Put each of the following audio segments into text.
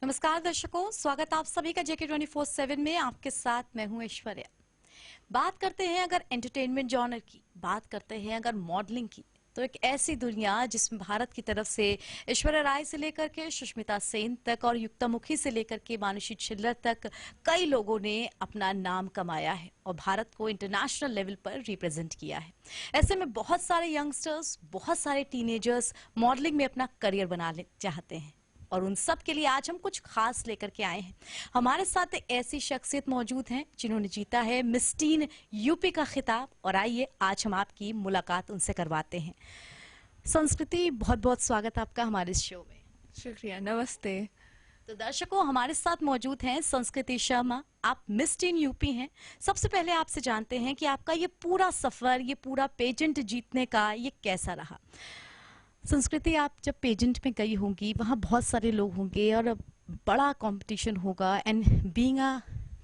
नमस्कार दर्शकों, स्वागत आप सभी का जेके 24/7 में। आपके साथ मैं हूं ऐश्वर्या। बात करते हैं अगर एंटरटेनमेंट जॉनर की, बात करते हैं अगर मॉडलिंग की, तो एक ऐसी दुनिया जिसमें भारत की तरफ से ऐश्वर्या राय से लेकर के सुष्मिता सेन तक और युक्तामुखी से लेकर के मानुषी छिल्लर तक कई लोगों ने अपना नाम कमाया है और भारत को इंटरनेशनल लेवल पर रिप्रेजेंट किया है। ऐसे में बहुत सारे यंगस्टर्स, बहुत सारे टीनेजर्स मॉडलिंग में अपना करियर बनाना चाहते हैं और उन सब के लिए आज हम कुछ खास लेकर के आए हैं। हमारे साथ एक ऐसी शख्सियत मौजूद हैं जिन्होंने जीता है मिस टीन यूपी का खिताब और आइए आज हम आपकी मुलाकात उनसे करवाते हैं। संस्कृति, बहुत बहुत स्वागत आपका हमारे इस शो में। शुक्रिया, नमस्ते। तो दर्शकों, हमारे साथ मौजूद हैं संस्कृति शर्मा। आप मिस टीन यूपी हैं। सबसे पहले आपसे जानते हैं कि आपका ये पूरा सफर, ये पूरा पेजेंट जीतने का ये कैसा रहा। संस्कृति, आप जब पेजेंट में गई होंगी, वहाँ बहुत सारे लोग होंगे और बड़ा कंपटीशन होगा एंड बीइंग अ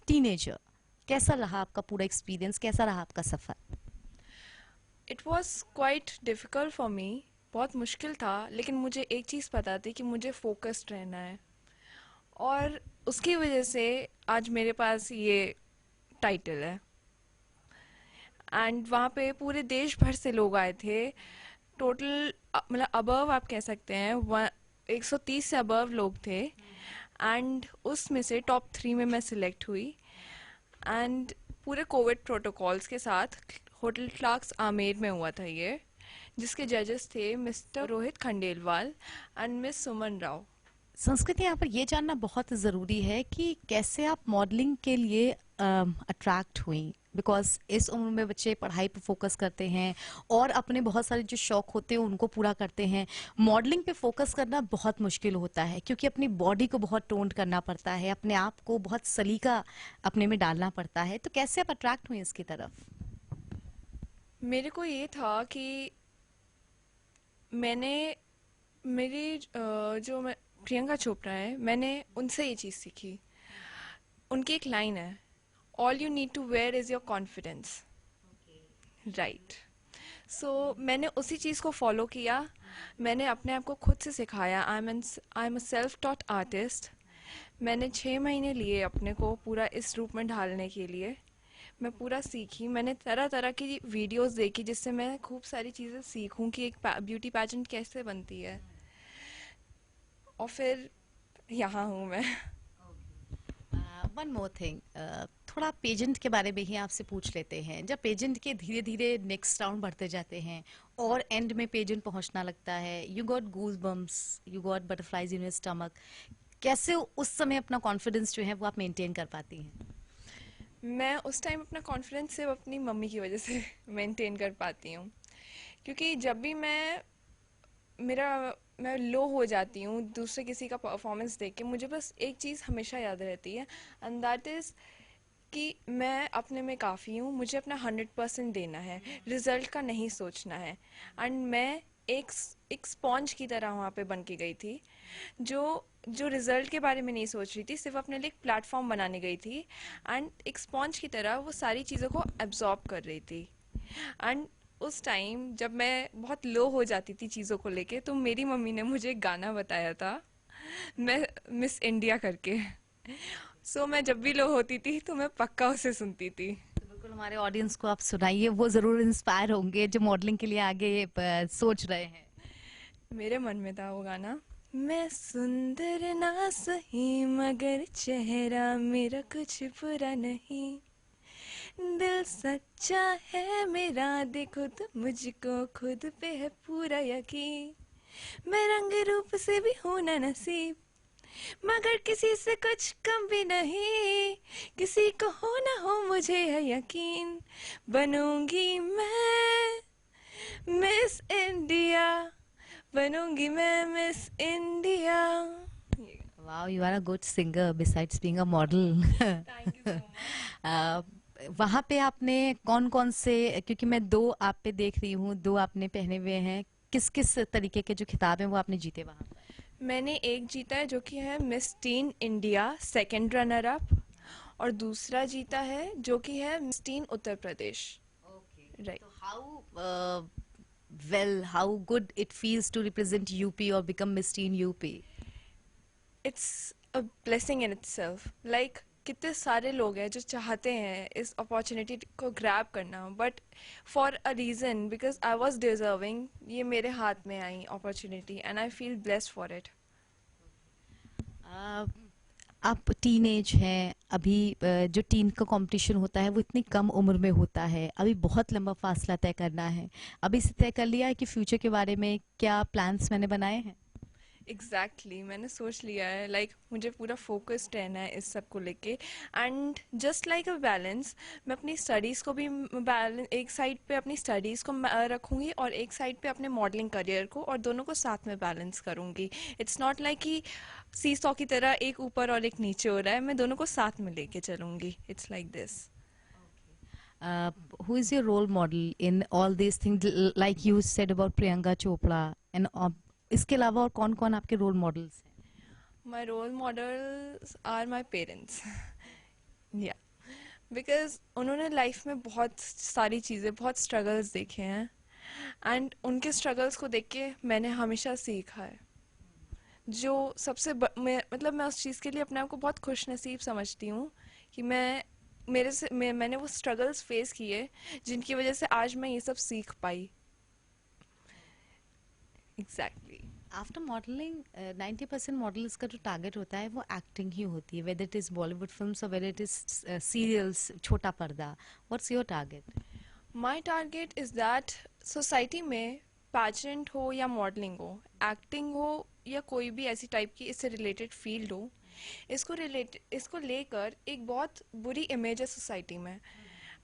टीनेजर, कैसा रहा आपका पूरा एक्सपीरियंस, कैसा रहा आपका सफर? It was quite difficult for me, बहुत मुश्किल था, लेकिन मुझे एक चीज़ पता थी कि मुझे फोकस्ड रहना है और उसकी वजह से आज मेरे पास ये टाइटल है। एंड वहाँ पे पूरे देश भर से लोग आए थे। टोटल मतलब अबव आप कह सकते हैं 130 से अबव लोग थे एंड उसमें से टॉप 3 में मैं सिलेक्ट हुई एंड पूरे कोविड प्रोटोकॉल्स के साथ होटल क्लार्क्स आमेर में हुआ था ये, जिसके जजेस थे mister Rohit Khandelwal and miss Suman Rao. Sanskriti, यहाँ पर ये जानना बहुत ज़रूरी है कि कैसे आप मॉडलिंग के लिए अट्रैक्ट हुई, बिकॉज इस उम्र में बच्चे पढ़ाई पर फोकस करते हैं और अपने बहुत सारे जो शौक होते हैं उनको पूरा करते हैं। मॉडलिंग पे फोकस करना बहुत मुश्किल होता है क्योंकि अपनी बॉडी को बहुत टोन करना पड़ता है, अपने आप को बहुत सलीका अपने में डालना पड़ता है। तो कैसे आप अट्रैक्ट हुई इसकी तरफ? मेरे को ये था कि मैंने मेरी जो मैं प्रियंका चोपड़ा है, मैंने उनसे ये चीज़ सीखी। उनकी एक लाइन है, all you need to wear is your confidence, right. So मैंने उसी चीज़ को फॉलो किया। मैंने अपने आप को खुद से सिखाया। I am a self taught artist. मैंने 6 महीने लिए अपने को पूरा इस रूप में ढालने के लिए। मैं पूरा सीखी, मैंने तरह तरह की वीडियोस देखी जिससे मैं खूब सारी चीज़ें सीखूं कि एक ब्यूटी पैजेंट कैसे बनती है, और फिर यहाँ हूँ मैं। वन मोर थिंग, थोड़ा पेजेंट के बारे में ही आपसे पूछ लेते हैं। जब पेजेंट के धीरे धीरे नेक्स्ट राउंड बढ़ते जाते हैं और एंड में पेजेंट पहुंचना लगता है, you got goose bumps, you got butterflies in your stomach, कैसे उस समय अपना कॉन्फिडेंस जो है वो आप मेंटेन कर पाती हैं? मैं उस टाइम अपना कॉन्फिडेंस सिर्फ अपनी मम्मी की वजह से मेंटेन कर पाती हूँ, क्योंकि जब भी मैं लो हो जाती हूँ दूसरे किसी का परफॉर्मेंस देख के, मुझे बस एक चीज़ हमेशा याद रहती है, एंड दैट इज़ कि मैं अपने में काफ़ी हूँ। मुझे अपना 100% देना है, रिज़ल्ट का नहीं सोचना है। एंड मैं एक स्पॉन्ज की तरह वहाँ पे बन के गई थी, जो जो रिज़ल्ट के बारे में नहीं सोच रही थी, सिर्फ अपने लिए एक प्लेटफॉर्म बनाने गई थी एंड एक स्पॉन्ज की तरह वो सारी चीज़ों को एब्जॉर्ब कर रही थी। एंड उस टाइम जब मैं बहुत लो हो जाती थी चीज़ों को लेके, तो मेरी मम्मी ने मुझे एक गाना बताया था, मैं मिस इंडिया करके। सो मैं जब भी लो होती थी तो मैं पक्का उसे सुनती थी। तो बिल्कुल हमारे ऑडियंस को आप सुनाइए, वो जरूर इंस्पायर होंगे जो मॉडलिंग के लिए आगे सोच रहे हैं। मेरे मन में था वो गाना, मैं सुंदर ना सही मगर चेहरा मेरा कुछ बुरा नहीं, दिल सच्चा है मेरा, देखो तो मुझको खुद पे है पूरा यकीन, मैं रंग रूप से भी हूं ना नसीब, मगर किसी से कुछ कम भी नहीं, किसी को हो ना हो मुझे है यकीन, बनूंगी मैं मिस इंडिया, बनूंगी मैं miss India. Wow, you are a good singer besides being a model. Thank you so वहां पे आपने कौन कौन से, क्योंकि मैं दो आप पे देख रही हूँ, दो आपने पहने हुए हैं, किस किस तरीके के जो खिताब हैं वो आपने जीते वहां पर? मैंने एक जीता है जो कि है miss teen India second runner up, और दूसरा जीता है जो कि है miss teen Uttar Pradesh. Okay, right. तो how good it feels to represent UP और become miss teen UP? It's a blessing in itself. Like कितने सारे लोग हैं जो चाहते हैं इस अपॉर्चुनिटी को ग्रैब करना, but for a reason, because I was deserving, ये मेरे हाथ में आई opportunity and I feel blessed for it. आ, आप टीनेज हैं अभी। जो टीन का कंपटीशन होता है वो इतनी कम उम्र में होता है, अभी बहुत लंबा फासला तय करना है। अभी से तय कर लिया है कि फ्यूचर के बारे में क्या प्लान्स मैंने बनाए हैं? एग्जैक्टली मैंने सोच लिया है, लाइक मुझे पूरा फोकस्ड रहना है इस सब को लेके. And just like a balance, मैं अपनी स्टडीज़ को भी बैलेंस, एक साइड पे अपनी स्टडीज़ को रखूँगी और एक साइड पे अपने मॉडलिंग करियर को, और दोनों को साथ में बैलेंस करूँगी. इट्स नॉट लाइक कि सी सॉ की तरह एक ऊपर और एक नीचे हो रहा है, मैं दोनों को साथ में लेके चलूँगी. It's like this. Who is your role model in all these things, like you said about Priyanka Chopra, and इसके अलावा और कौन कौन आपके रोल मॉडल्स हैं? My role models are my parents. Yeah. Because उन्होंने लाइफ में बहुत सारी चीज़ें, बहुत स्ट्रगल्स देखे हैं, एंड उनके स्ट्रगल्स को देख के मैंने हमेशा सीखा है. जो मतलब मैं उस चीज़ के लिए अपने आप को बहुत खुश नसीब समझती हूँ कि मैंने वो स्ट्रगल्स फेस किए जिनकी वजह से आज मैं ये सब सीख पाई. एग्जैक्टली. आफ्टर मॉडलिंग 90% मॉडल्स का जो टारगेट होता है वो एक्टिंग ही होती है, whether it is Bollywood films और वेदर इट इज सीरियल्स, छोटा पर्दा. What's your target? My target is that society में पैजेंट हो या मॉडलिंग हो, एक्टिंग हो या कोई भी ऐसी टाइप की इससे रिलेटेड फील्ड हो, इसको लेकर एक बहुत बुरी इमेज है सोसाइटी में,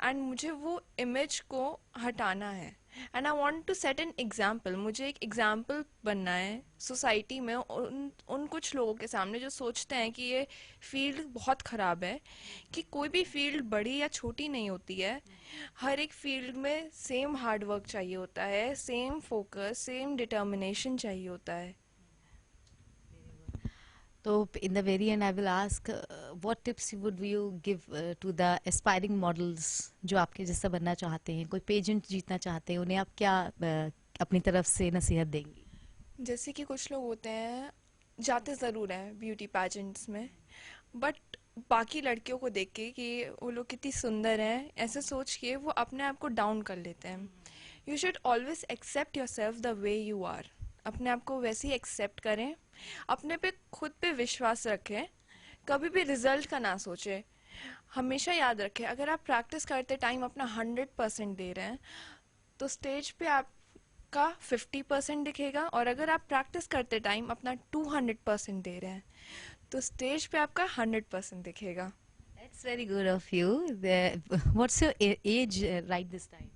एंड मुझे वो इमेज को हटाना है. And I want to set an example. मुझे एक एग्जाम्पल बनना है सोसाइटी में, उन कुछ लोगों के सामने जो सोचते हैं कि ये फील्ड बहुत ख़राब है, कि कोई भी फील्ड बड़ी या छोटी नहीं होती है. हर एक फील्ड में सेम हार्ड वर्क चाहिए होता है, सेम फोकस, सेम डिटर्मिनेशन चाहिए होता है. तो in the very end I will ask, what tips would you give to the aspiring models जो आपके जैसा बनना चाहते हैं, कोई पेजेंट जीतना चाहते हैं, उन्हें आप क्या अपनी तरफ से नसीहत देंगी? जैसे कि कुछ लोग होते हैं, जाते ज़रूर हैं ब्यूटी पैजेंट्स में, बट बाकी लड़कियों को देख के कि वो लोग कितनी सुंदर हैं, ऐसे सोच के वो अपने आप को डाउन कर लेते हैं. You should always accept yourself the way you are. अपने आप को वैसे ही एक्सेप्ट करें, अपने पे खुद पे विश्वास रखें, कभी भी रिजल्ट का ना सोचें. हमेशा याद रखें, अगर आप प्रैक्टिस करते टाइम अपना 100% दे रहे हैं तो स्टेज पे आपका 50% दिखेगा, और अगर आप प्रैक्टिस करते टाइम अपना 200% दे रहे हैं तो स्टेज पे आपका 100% दिखेगा. That's very good of you. What's your age right this time?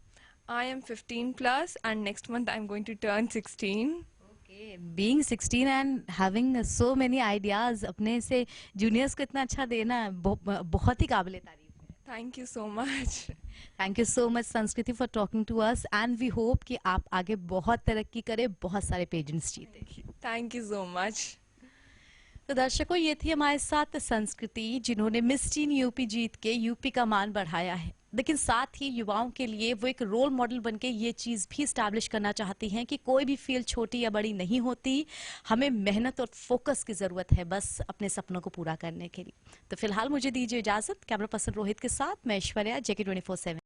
I am 15 plus and next month I'm going to turn 16. Okay, being 16 and having so many ideas, अपने से जूनियर्स को इतना अच्छा देना बहुत ही काबिले तारीफ है. Thank you so much. Thank you so much Sanskriti for talking to us, and we hope कि आप आगे बहुत तरक्की करें, बहुत सारे पेजेंट्स जीते. Thank you so much. तो दर्शकों, ये थी हमारे साथ संस्कृति, जिन्होंने मिस टीन यूपी जीत के यूपी का मान बढ़ाया है, लेकिन साथ ही युवाओं के लिए वो एक रोल मॉडल बनके ये चीज़ भी स्टैब्लिश करना चाहती हैं कि कोई भी फील्ड छोटी या बड़ी नहीं होती, हमें मेहनत और फोकस की ज़रूरत है बस अपने सपनों को पूरा करने के लिए. तो फिलहाल मुझे दीजिए इजाज़त. कैमरा पर्सन रोहित के साथ मैं ऐश्वर्या, JK24/7.